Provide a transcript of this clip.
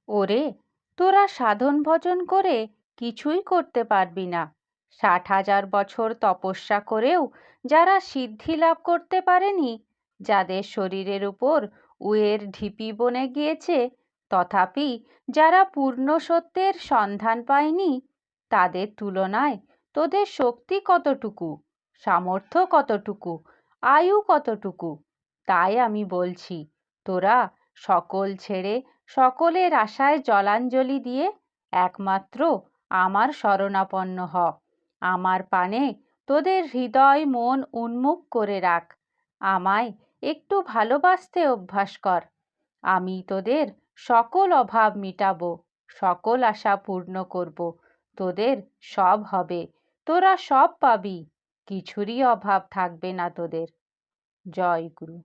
ওরে, তোরা সাধন ভজন করে কিছুই করতে পারবি না। 60,000 বছর তপস্যা করেও যারা সিদ্ধি লাভ করতে পারেনি, যাদের শরীরের উপর উয়ের ঢিপি বনে গিয়েছে, তথাপি যারা পূর্ণ সত্যের সন্ধান পায়নি, তাদের তুলনায় তোদের শক্তি কতটুকু, সামর্থ্য কতটুকু, আয়ু কতটুকু? তাই আমি বলছি, তোরা সকল ছেড়ে সকলের আশায় জলাঞ্জলি দিয়ে একমাত্র আমার শরণাপন্ন হ। আমার পানে তোদের হৃদয় মন উন্মুখ করে রাখ। আমায় একটু ভালোবাসতে অভ্যাস কর। আমি তোদের সকল অভাব মিটাবো, সকল আশা পূর্ণ করব। তোদের সব হবে, তোরা সব পাবি, কিছুরই অভাব থাকবে না তোদের। জয় গুরু।